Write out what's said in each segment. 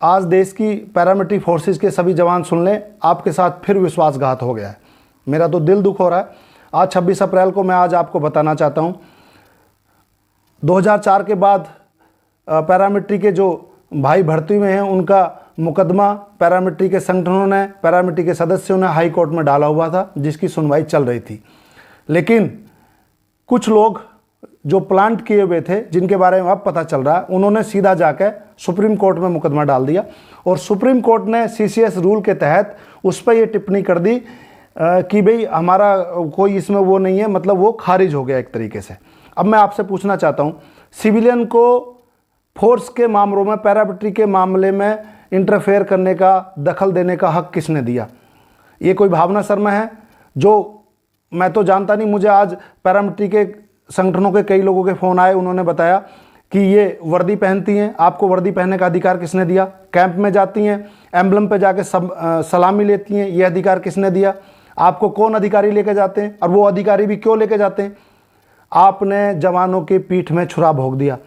आज देश की पैरामिलिट्री फोर्सेस के सभी जवान सुन लें, आपके साथ फिर विश्वासघात हो गया है। मेरा तो दिल दुख हो रहा है। आज 26 अप्रैल को मैं आज आपको बताना चाहता हूँ, 2004 के बाद पैरामिलिट्री के जो भाई भर्ती में हैं उनका मुकदमा पैरामिलिट्री के संगठनों ने, पैरामिलिट्री के सदस्यों ने हाई कोर्ट में डाला हुआ था, जिसकी सुनवाई चल रही थी। लेकिन कुछ लोग जो प्लांट किए हुए थे, जिनके बारे में अब पता चल रहा है, उन्होंने सीधा जाकर सुप्रीम कोर्ट में मुकदमा डाल दिया और सुप्रीम कोर्ट ने सीसीएस रूल के तहत उस पर ये टिप्पणी कर दी कि भाई हमारा कोई इसमें वो नहीं है, मतलब वो खारिज हो गया एक तरीके से। अब मैं आपसे पूछना चाहता हूँ, सिविलियन को फोर्स के मामलों में, पैरामिलिट्री के मामले में इंटरफेयर करने का, दखल देने का हक किसने दिया? ये कोई भावना शर्मा है? जो मैं तो जानता नहीं, मुझे आज पैरामिलिट्री के संगठनों के कई लोगों के फ़ोन आए, उन्होंने बताया कि ये वर्दी पहनती हैं, आपको वर्दी पहनने का अधिकार किसने दिया? कैंप में जाती हैं, एम्बलम पे जाके सलामी लेती हैं, ये अधिकार किसने दिया? आपको कौन अधिकारी लेके जाते हैं, और वो अधिकारी भी क्यों लेके जाते हैं? आपने जवानों के पीठ में छुरा भोंक दिया।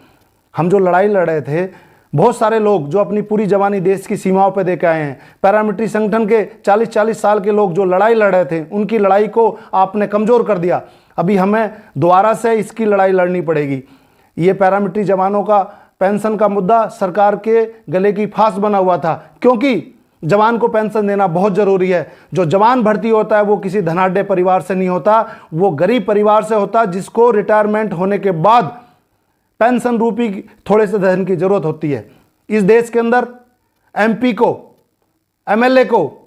हम जो लड़ाई लड़ रहे थे, बहुत सारे लोग जो अपनी पूरी जवानी देश की सीमाओं पर दे के आए हैं, पैरामिलिट्री संगठन के 40-40 साल के लोग जो लड़ाई लड़ रहे थे, उनकी लड़ाई को आपने कमज़ोर कर दिया। अभी हमें दोबारा से इसकी लड़ाई लड़नी पड़ेगी। ये पैरामिलिट्री जवानों का पेंशन का मुद्दा सरकार के गले की फांस बना हुआ था, क्योंकि जवान को पेंशन देना बहुत ज़रूरी है। जो जवान भर्ती होता है वो किसी धनाढ्य परिवार से नहीं होता, वो गरीब परिवार से होता, जिसको रिटायरमेंट होने के बाद पेंशन रूपी थोड़े से धन की जरूरत होती है। इस देश के अंदर एमपी को, एमएलए को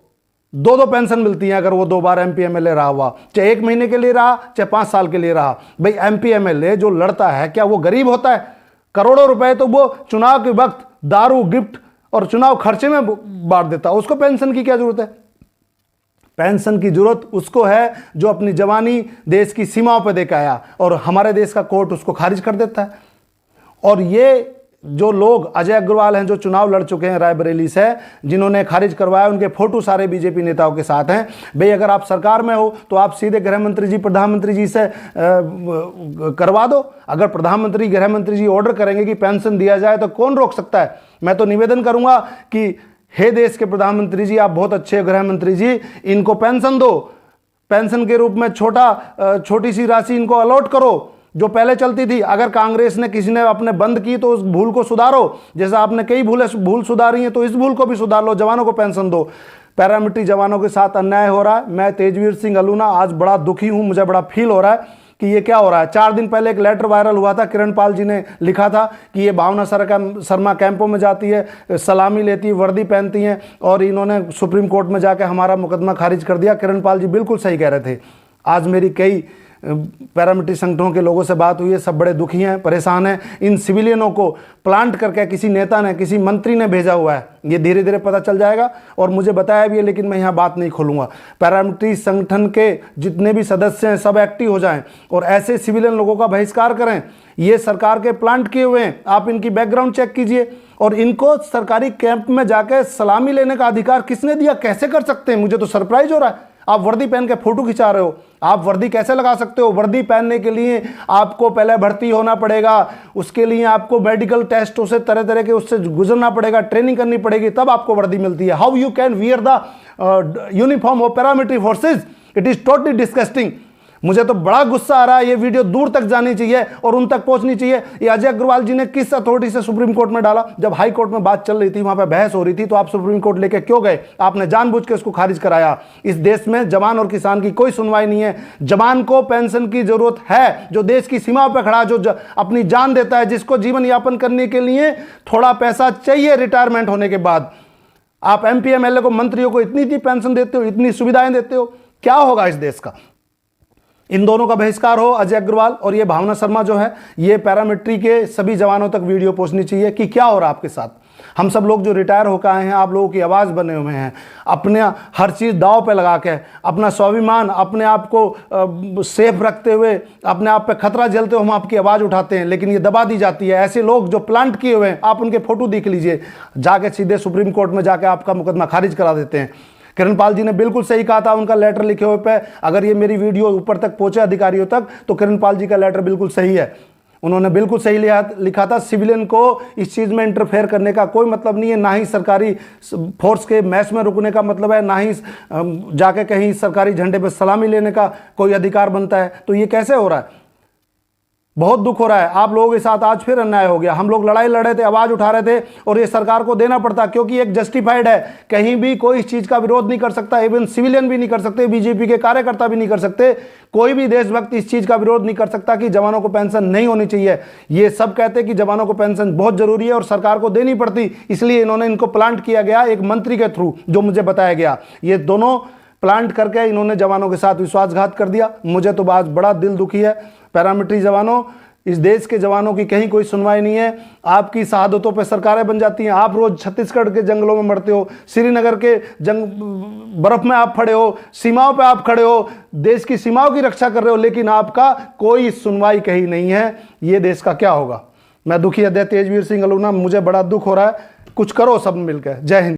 2-2 पेंशन मिलती हैं अगर वो 2 बार एमपी एमएलए रहा हुआ, चाहे 1 महीने के लिए रहा, चाहे 5 साल के लिए रहा। भाई एमपी एमएलए जो लड़ता है, क्या वो गरीब होता है? करोड़ों रुपए तो वो चुनाव के वक्त दारू, गिफ्ट और चुनाव खर्चे में बांट देता है। उसको पेंशन की क्या जरूरत है? पेंशन की जरूरत उसको है जो अपनी जवानी देश की सीमाओं पर देकर आया, और हमारे देश का कोर्ट उसको खारिज कर देता है। और ये जो लोग अजय अग्रवाल हैं, जो चुनाव लड़ चुके हैं रायबरेली से, जिन्होंने खारिज करवाया, उनके फोटो सारे बीजेपी नेताओं के साथ हैं। भाई अगर आप सरकार में हो तो आप सीधे गृह मंत्री जी, प्रधानमंत्री जी से करवा दो। अगर प्रधानमंत्री, गृह मंत्री जी ऑर्डर करेंगे कि पेंशन दिया जाए तो कौन रोक सकता है? मैं तो निवेदन करूंगा कि हे देश के प्रधानमंत्री जी, आप बहुत अच्छे गृह मंत्री जी, इनको पेंशन दो। पेंशन के रूप में छोटी सी राशि इनको अलॉट करो जो पहले चलती थी। अगर कांग्रेस ने, किसी ने आपने बंद की तो उस भूल को सुधारो। जैसा आपने कई भूल सुधारी हैं, तो इस भूल को भी सुधार लो, जवानों को पेंशन दो। पैरामिलिट्री जवानों के साथ अन्याय हो रहा है। मैं तेजवीर सिंह अलूना आज बड़ा दुखी हूं, मुझे बड़ा फील हो रहा है कि ये क्या हो रहा है। 4 दिन पहले एक लेटर वायरल हुआ था, किरण पाल जी ने लिखा था कि ये भावना शर्मा कैंपों में जाती है, सलामी लेती है, वर्दी पहनती हैं, और इन्होंने सुप्रीम कोर्ट में जाकर हमारा मुकदमा खारिज कर दिया। किरण पाल जी बिल्कुल सही कह रहे थे। आज मेरी कई पैरामिलिट्री संगठनों के लोगों से बात हुई है, सब बड़े दुखी हैं, परेशान हैं। इन सिविलियनों को प्लांट करके किसी नेता ने, किसी मंत्री ने भेजा हुआ है। ये धीरे धीरे पता चल जाएगा, और मुझे बताया भी है, लेकिन मैं यहाँ बात नहीं खोलूंगा। पैरामिलिट्री संगठन के जितने भी सदस्य हैं सब एक्टिव हो जाएं और ऐसे सिविलियन लोगों का बहिष्कार करें। ये सरकार के प्लांट किए हुए हैं, आप इनकी बैकग्राउंड चेक कीजिए। और इनको सरकारी कैंप में जाकर सलामी लेने का अधिकार किसने दिया? कैसे कर सकते हैं? मुझे तो सरप्राइज हो रहा है। आप वर्दी पहन के फोटो खिंचा रहे हो, आप वर्दी कैसे लगा सकते हो? वर्दी पहनने के लिए आपको पहले भर्ती होना पड़ेगा, उसके लिए आपको मेडिकल टेस्टों से, तरह तरह के उससे गुजरना पड़ेगा, ट्रेनिंग करनी पड़ेगी, तब आपको वर्दी मिलती है। How you can wear the uniform of paramilitary forces? It is totally disgusting. मुझे तो बड़ा गुस्सा आ रहा है। ये वीडियो दूर तक जानी चाहिए और उन तक पहुंचनी चाहिए। ये अजय अग्रवाल जी ने किस अथॉरिटी से सुप्रीम कोर्ट में डाला? जब हाई कोर्ट में बात चल रही थी, वहां पे बहस हो रही थी, तो आप सुप्रीम कोर्ट लेके क्यों गए? आपने जानबूझ के उसको खारिज कराया। इस देश में जवान और किसान की कोई सुनवाई नहीं है। जवान को पेंशन की जरूरत है, जो देश की सीमा पर खड़ा, जो अपनी जान देता है, जिसको जीवन यापन करने के लिए थोड़ा पैसा चाहिए रिटायरमेंट होने के बाद। आप एमपी एमएलए को, मंत्रियों को इतनी पेंशन देते हो, इतनी सुविधाएं देते हो, क्या होगा इस देश का? इन दोनों का बहिष्कार हो, अजय अग्रवाल और ये भावना शर्मा जो है। ये पैरामिलिट्री के सभी जवानों तक वीडियो पहुंचनी चाहिए कि क्या हो रहा है आपके साथ। हम सब लोग जो रिटायर होकर आए हैं, आप लोगों की आवाज़ बने हुए हैं, अपने हर चीज़ दांव पे लगा के, अपना स्वाभिमान, अपने आप को सेफ रखते हुए, अपने आप पे खतरा झेलते हुए हम आपकी आवाज़ उठाते हैं, लेकिन ये दबा दी जाती है। ऐसे लोग जो प्लांट किए हुए हैं, आप उनके फोटो देख लीजिए, जाके सीधे सुप्रीम कोर्ट में जाके आपका मुकदमा खारिज करा देते हैं। किरण पाल जी ने बिल्कुल सही कहा था, उनका लेटर लिखे हुए पे, अगर ये मेरी वीडियो ऊपर तक पहुंचे अधिकारियों तक, तो किरण पाल जी का लेटर बिल्कुल सही है। उन्होंने बिल्कुल सही लिखा था, सिविलियन को इस चीज़ में इंटरफेयर करने का कोई मतलब नहीं है, ना ही सरकारी फोर्स के मैच में रुकने का मतलब है, ना ही जाके कहीं सरकारी झंडे पर सलामी लेने का कोई अधिकार बनता है। तो ये कैसे हो रहा है? बहुत दुख हो रहा है। आप लोगों के साथ आज फिर अन्याय हो गया। हम लोग लड़ाई लड़ रहे थे, आवाज़ उठा रहे थे और ये सरकार को देना पड़ता, क्योंकि एक जस्टिफाइड है। कहीं भी कोई इस चीज़ का विरोध नहीं कर सकता, इवन सिविलियन भी नहीं कर सकते, बीजेपी के कार्यकर्ता भी नहीं कर सकते, कोई भी देशभक्त इस चीज़ का विरोध नहीं कर सकता कि जवानों को पेंशन नहीं होनी चाहिए। ये सब कहते हैं कि जवानों को पेंशन बहुत जरूरी है और सरकार को देनी पड़ती, इसलिए इन्होंने इनको प्लांट किया गया एक मंत्री के थ्रू, जो मुझे बताया गया। ये दोनों प्लांट करके इन्होंने जवानों के साथ विश्वासघात कर दिया। मुझे तो आज बड़ा दिल दुखी है। पैरामिलिट्री जवानों, इस देश के जवानों की कहीं कोई सुनवाई नहीं है। आपकी शहादतों पे सरकारें बन जाती हैं। आप रोज छत्तीसगढ़ के जंगलों में मरते हो, श्रीनगर के बर्फ में आप खड़े हो, सीमाओं पे आप खड़े हो, देश की सीमाओं की रक्षा कर रहे हो, लेकिन आपका कोई सुनवाई कहीं नहीं है। ये देश का क्या होगा? मैं दुखी हृदय तेजवीर सिंह अलूना, मुझे बड़ा दुख हो रहा है। कुछ करो सब मिलकर। जय हिंद।